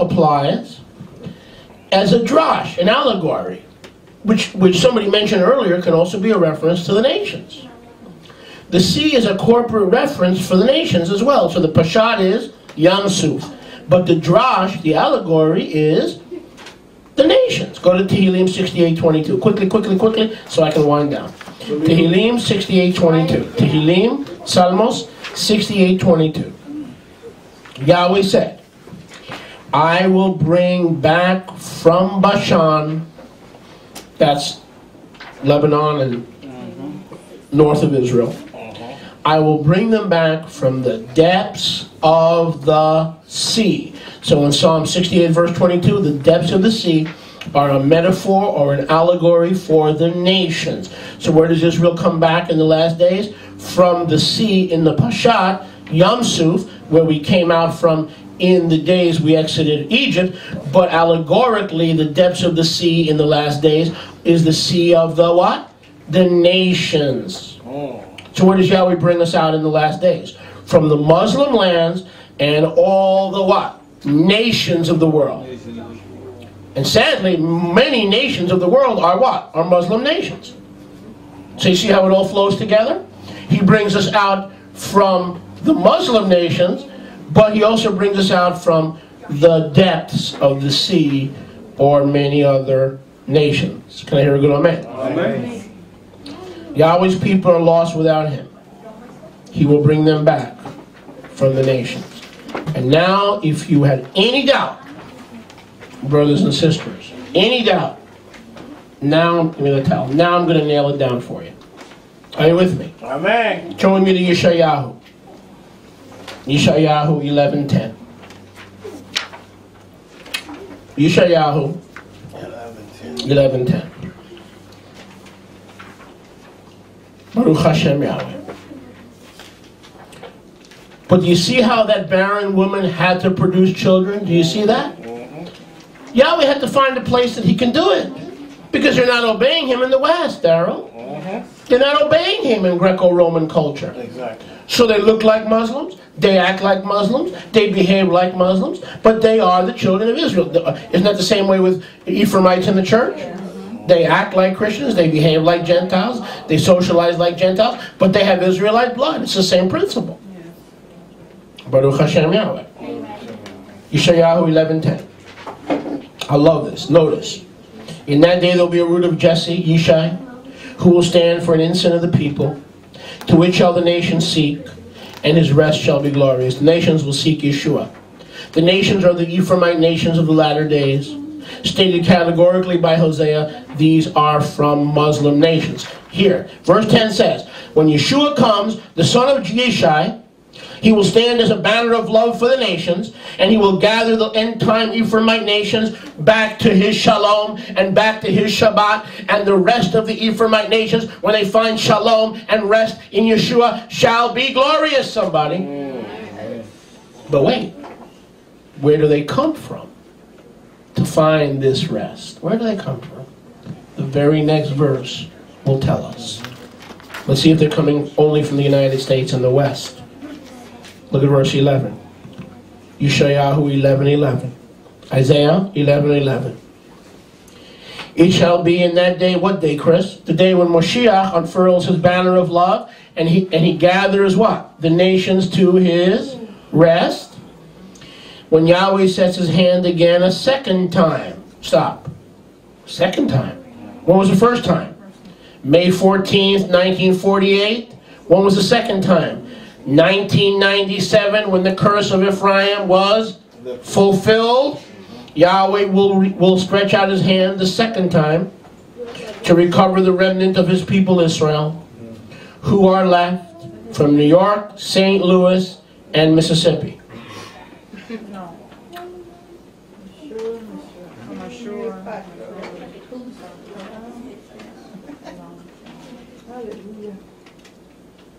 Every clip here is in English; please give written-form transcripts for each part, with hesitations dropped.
applies as a drash, an allegory, which somebody mentioned earlier can also be a reference to the nations. The sea is a corporate reference for the nations as well. So the pashat is Yam Suf. But the drash, the allegory, is the nations. Go to Tehillim 68:22. Quickly, so I can wind down. Tehillim 68:22. Tehillim, Salmos 68:22. Yahweh said, I will bring back from Bashan, that's Lebanon and north of Israel, I will bring them back from the depths of the sea. So in Psalm 68 verse 22, the depths of the sea are a metaphor or an allegory for the nations. So where does Israel come back in the last days? From the sea in the Pashat, Yam Suf, where we came out from in the days we exited Egypt, but allegorically the depths of the sea in the last days is the sea of the what? The nations. So where does Yahweh bring us out in the last days? From the Muslim lands and all the what? Nations of the world. And sadly, many nations of the world are what? Are Muslim nations. So you see how it all flows together? He brings us out from the Muslim nations, but he also brings us out from the depths of the sea or many other nations. Can I hear a good amen? Amen. Yahweh's people are lost without him. He will bring them back from the nations. And now, if you had any doubt, brothers and sisters, any doubt, now, give me the towel. Now I'm going to nail it down for you. Are you with me? Amen. Showing me to Yeshayahu. Yeshayahu 11:10. Yeshayahu 11:10. Baruch Hashem Yahweh. But do you see how that barren woman had to produce children? Do you see that? Yahweh had to find a place that he can do it. Because they're not obeying him in the West, Darrell. They're not obeying him in Greco-Roman culture. Exactly. So they look like Muslims, they act like Muslims, they behave like Muslims, but they are the children of Israel. Isn't that the same way with Ephraimites in the church? They act like Christians, they behave like Gentiles, they socialize like Gentiles, but they have Israelite blood. It's the same principle. Baruch Hashem Yahweh. Yeshayahu 11:10. I love this. Notice. In that day there will be a root of Jesse, Yishai, who will stand for an ensign of the people, to which shall the nations seek, and his rest shall be glorious. The nations will seek Yeshua. The nations are the Ephraimite nations of the latter days. Stated categorically by Hosea, these are from Muslim nations. Here, verse 10 says, when Yeshua comes, the son of Yeshai, he will stand as a banner of love for the nations, and he will gather the end-time Ephraimite nations back to his shalom and back to his Shabbat, and the rest of the Ephraimite nations, when they find shalom and rest in Yeshua, shall be glorious, somebody. But wait, where do they come from to find this rest? Where do they come from? The very next verse will tell us. Let's see if they're coming only from the United States and the West. Look at verse 11. Yeshayahu 11:11. Isaiah 11:11. It shall be in that day, what day, Chris? The day when Moshiach unfurls his banner of love, and he gathers what? The nations to his rest. When Yahweh sets his hand again a second time. Stop. Second time. When was the first time? May 14th, 1948. When was the second time? 1997, when the curse of Ephraim was fulfilled. Yahweh will stretch out his hand the second time to recover the remnant of his people Israel, who are left from New York, St. Louis, and Mississippi.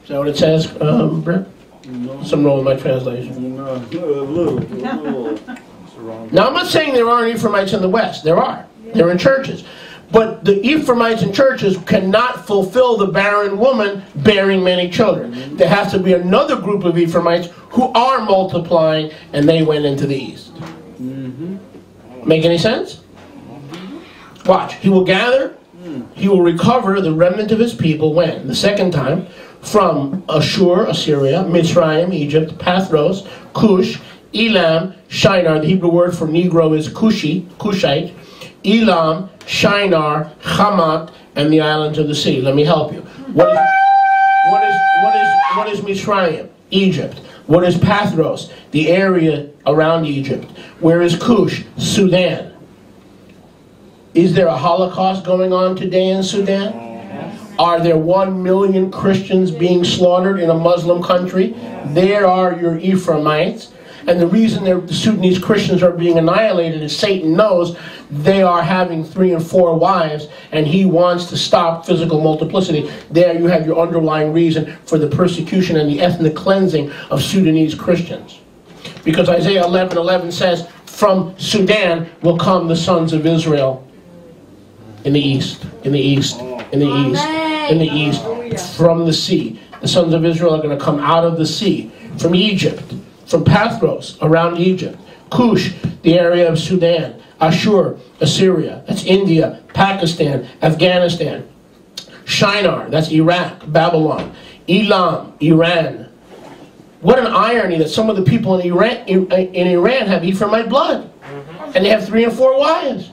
Is that what it says, Brett? No. Something wrong with my translation. No, a little. Now, I'm not saying there aren't Ephraimites in the West. There are. They're in churches. But the Ephraimites in churches cannot fulfill the barren woman bearing many children. There has to be another group of Ephraimites who are multiplying, and they went into the east. Make any sense? Watch. He will gather, he will recover the remnant of his people when? The second time, from Ashur, Assyria, Mitzrayim, Egypt, Pathros, Cush, Elam, Shinar. The Hebrew word for Negro is Cushi, Cushite. Elam, Shinar, Hamat, and the islands of the sea. Let me help you. What is Mitzrayim? Egypt. What is Pathros? The area around Egypt. Where is Cush? Sudan. Is there a Holocaust going on today in Sudan? Are there 1 million Christians being slaughtered in a Muslim country? There are your Ephraimites. And the reason the Sudanese Christians are being annihilated is Satan knows they are having 3 and 4 wives, and he wants to stop physical multiplicity. There you have your underlying reason for the persecution and the ethnic cleansing of Sudanese Christians. Because Isaiah 11:11 says, from Sudan will come the sons of Israel. In the east, in the east, in the east, in the east, from the sea. The sons of Israel are going to come out of the sea, from Egypt, from Pathros, around Egypt, Cush, the area of Sudan, Ashur, Assyria, that's India, Pakistan, Afghanistan, Shinar, that's Iraq, Babylon, Elam, Iran. What an irony that some of the people in Iran have Ephraimite blood, and they have 3 and 4 wives.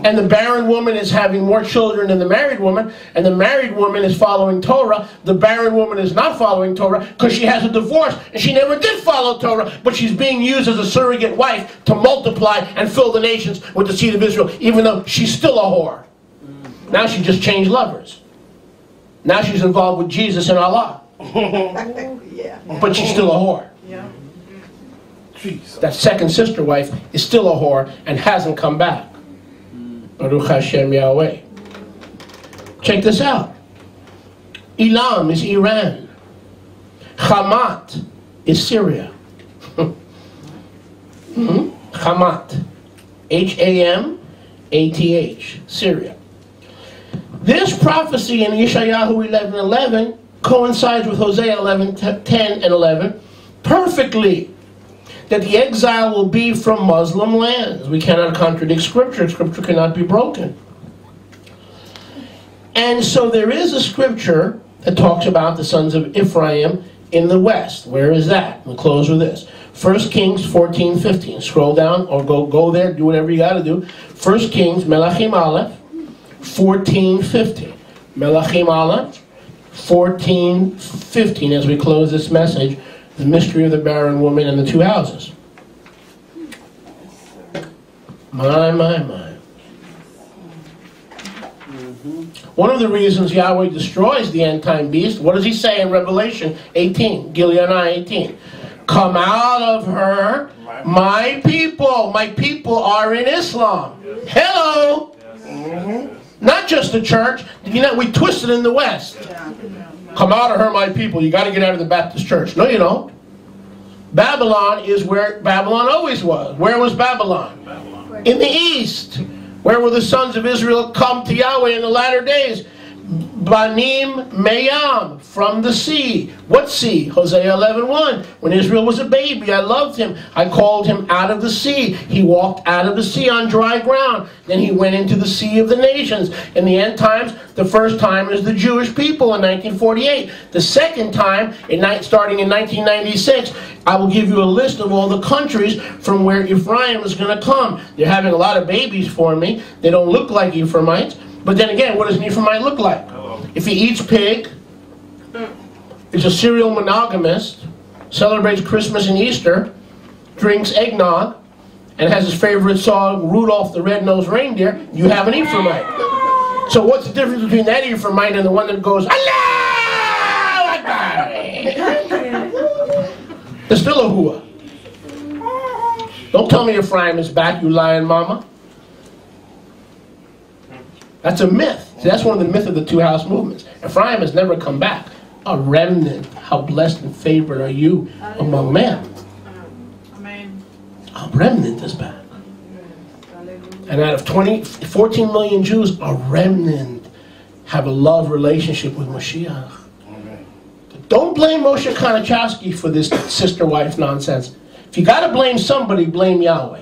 And the barren woman is having more children than the married woman, and the married woman is following Torah. The barren woman is not following Torah because she has a divorce, and she never did follow Torah, but she's being used as a surrogate wife to multiply and fill the nations with the seed of Israel, even though she's still a whore. Now she just changed lovers. Now she's involved with Jesus and Allah. But she's still a whore. That second sister wife is still a whore and hasn't come back. Baruch Hashem Yahweh. Check this out. Elam is Iran. Hamat is Syria. Hamat. H-A-M-A-T-H. Syria. This prophecy in Yeshayahu 11:11 coincides with Hosea 11:10 and 11 perfectly. That the exile will be from Muslim lands. We cannot contradict Scripture. Scripture cannot be broken. And so there is a scripture that talks about the sons of Ephraim in the west. Where is that? We'll close with this. 1 Kings 14:15. Scroll down or go there. Do whatever you got to do. 1 Kings, Melachim Aleph, 14:15. Melachim Aleph, 14:15 as we close this message. The mystery of the barren woman and the 2 houses. My. One of the reasons Yahweh destroys the end-time beast, what does he say in Revelation 18? Gilead 18. Come out of her, my people. My people are in Islam. Hello. Not just the church. You know, we twist it in the West. Come out of her, my people. You got to get out of the Baptist church. No, you don't. Babylon is where Babylon always was. Where was Babylon? In the east. Where will the sons of Israel come to Yahweh in the latter days? Banim Mayam, from the sea. What sea? Hosea 11:1. When Israel was a baby, I loved him. I called him out of the sea. He walked out of the sea on dry ground. Then he went into the sea of the nations. In the end times, the first time is the Jewish people in 1948. The second time, starting in 1996, I will give you a list of all the countries from where Ephraim is going to come. They're having a lot of babies for me. They don't look like Ephraimites. But then again, what does an Ephraimite look like? If he eats pig, is a serial monogamist, celebrates Christmas and Easter, drinks eggnog, and has his favorite song, Rudolph the Red-Nosed Reindeer, you have an Ephraimite. So what's the difference between that Ephraimite and the one that goes, Allah Akbar? There's still a hua. Don't tell me Ephraim is back, you lying mama. That's a myth. See, that's one of the myths of the 2 house movements. Ephraim has never come back. A remnant. How blessed and favored are you among men? Amen. A remnant is back. And out of 14 million Jews, a remnant have a love relationship with Mashiach. Don't blame Moshe Konachowski for this sister wife nonsense. If you got to blame somebody, blame Yahweh.